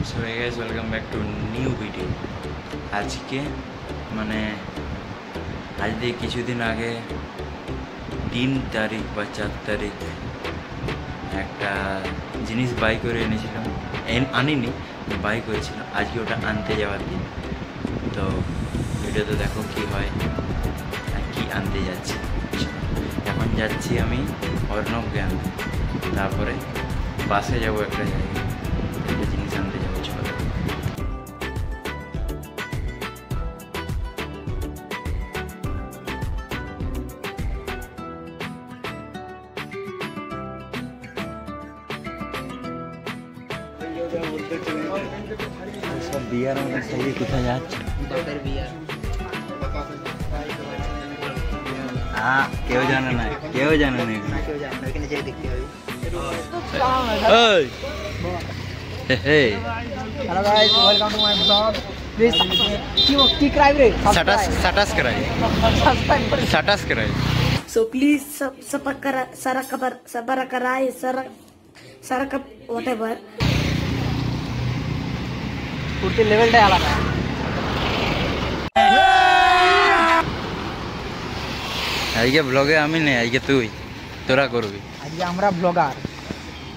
So hey guys, welcome back to new video. আজকে আজ দিয়ে কিছুদিন আগে 3 তারিখ বা 4 তারিখ একটা জিনিস বাই করে এনেছিলাম, আনিনি, বাই করেছিলাম। আজকে ওটা আনতে যাওয়ার দিন। তো ভিডিওতে দেখো কি হয় আর কি আনতে যাচ্ছি। এখন যাচ্ছি আমি অর্ণবকে আনতে, তারপরে বাসে যাবো একটা জায়গায়, একটা জিনিস আনতে যাবো। চলো সব বিয়ার মতো সাইজে কোথায় যাচ্ছে? হ্যাঁ, কেউ জানে না, কেউ জানে না। Hey. Hello guys, welcome to my vlog. Please subscribe. Subscribe. So please whatever. Kurti level টা আলাদা। আজকে ব্লগে আমি নেই, আজকে তুই, তোরা করবি। আজকে আমরা ব্লগার,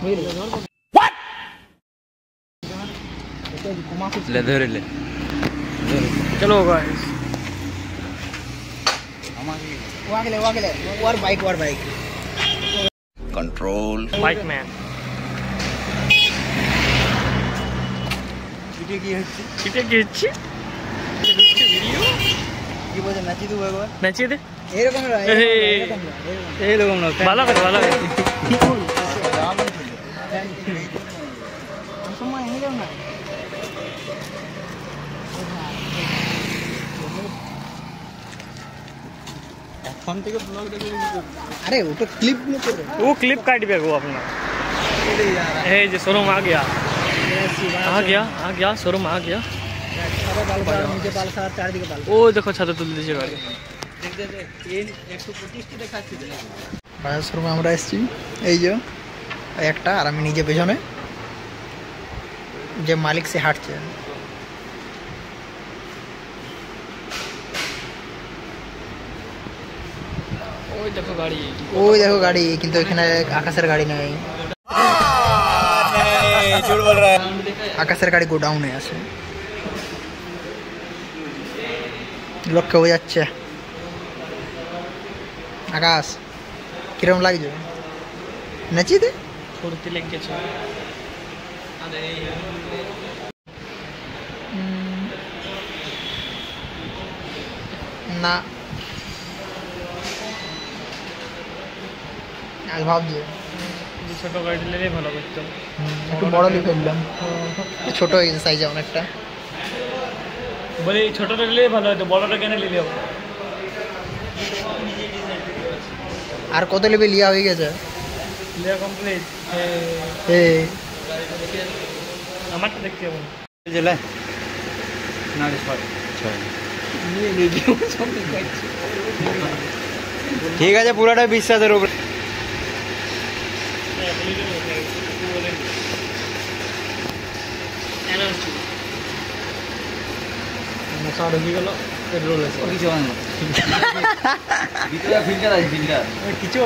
বুঝলি? ले धरे ले, चलो गाइस। वागले और बाइक कंट्रोल बाइक मैन। এটা কি হচ্ছে ভিডিও কি বলে নাচি দেবো একবার, নাচিয়ে দে। এরকম না, ভালো করে সময় এনে যাও না। अरे वो तो क्लिप में कर, वो क्लिप काट भी वो अपना। ये जो शोरूम आ गया शोरूम आ गया। नीचे बाल सारा चार दिखे बाल। ओ देखो छाता तुल दीजिए गाड़ी। देख 125 টি দেখাচ্ছি। বাজার শোরুমে আমরা এসেছি, এই যে একটা, আর আমি নিজে পেছনে যে মালিক সে হাঁটছে। ওই দেখো গাড়ি, কিন্তু এখানে আকাশের গাড়ি নেই। আকাশের গাড়ি গোডাউনে আছে, লক্ষ্য হয়ে যাচ্ছে। আকাশ কিরকম লাগছে? নাচিয়ে দে। ফুর্তি লেগেছে না? আজ ভাবছি ছোট গাড়ি নিলে ভালো করতাম, একটু বড় নিয়ে ফেললাম। ছোট সাইজে অনেকটা, বলি ছোটটা নিলে ভালো হতো, বড়টা কেন নিলে হবে? আর কত নেবে? লিয়া হয়ে গেছে, লিয়া কমপ্লিট। আমারটা দেখতে হবে জেলা না রে সর নিয়ে নিয়ে ঠিক আছে, পুরোটা বিশ্বাসের উপরে। কিছু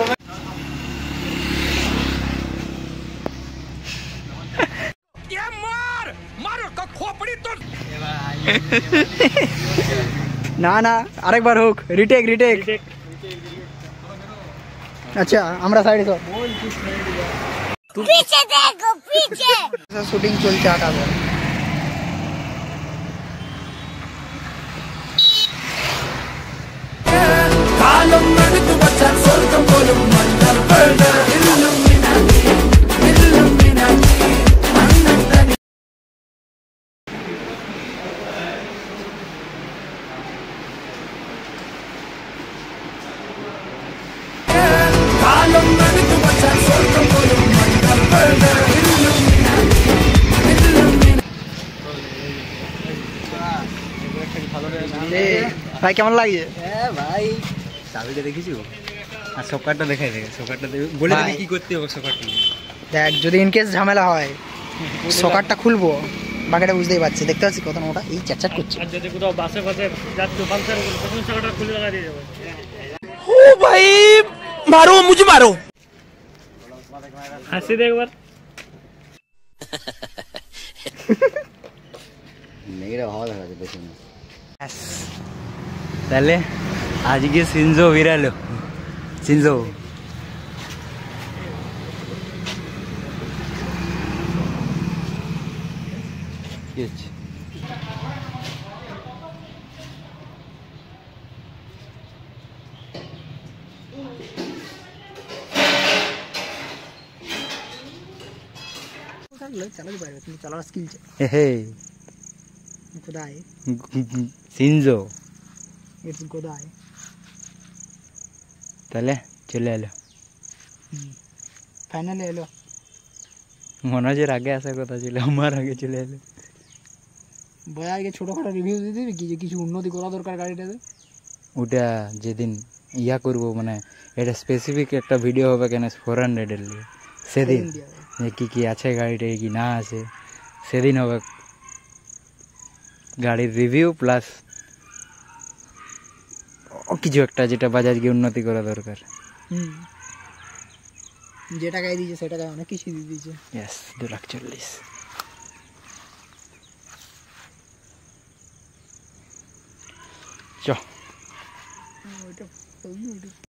না না, আরেকবার হোক, রিটেক। আচ্ছা আমরা সাইডে সব পিছে দেখো, পিছে শুটিং চলছে আকাশে। কালম নড়তু বছর স্বর্গম বলুম মন্ডল বর্ড ইল্লুমিনাটি মন্ডল। কালম নড়তু বছর স্বর্গম বলুম মন্ডল বর্ড ইল্লুমিনাটি। ভাই কেমন লাগছে? ভাই চাবিটা দেখেছি, আর সকারটা দেখাই দে, সকারটা বলে দিবি কি করতে হবে। সকারটা দেখ, যদি ইনকেস ঝামেলা হয় সকারটা খুলবো, বাকিটা বুঝতেই পারছি, দেখতে পাচ্ছি কত ওটা এই চ্যাটচ্যাট করছে। আর যদি কোথাও বাসে বাসে যাচ্ছ পালসার প্রথম চাকাটা খুলে লাগা দিয়ে যাবে। ओ भाई मारो मुझे मारो। হাসি দে একবার। তাহলে আজকে সিনজো বিরালো সিনজো কি হচ্ছে? চালাতে পারবে, তুমি চালার স্কিল হে কোথায়? সিনজো ইটস গোদাই। তাহলে চলে এলো, ফাইনালি এলো। মনোজের আগে আসার কথা ছিল, আমার আগে চলে এলো। বয়া আগে ছোটোখাটো রিভিউ দিয়ে দিবি কি যে কিছু উন্নতি করা দরকার গাড়িটাতে। ওটা যেদিন ইয়া করবো মানে এটা স্পেসিফিক একটা ভিডিও হবে কেন 400 এর লিয়ে, সেদিন যে কী আছে গাড়িটা কি না আছে সেদিন হবে গাড়ির রিভিউ প্লাস কিছু একটা যেটা বাজাজকে উন্নতি করা দরকার। যে টাকায় দিয়েছে সে টাকায় অনেক কিছু দিয়ে দিয়েছে। ইয়েস 2,40,000। চ ওইটা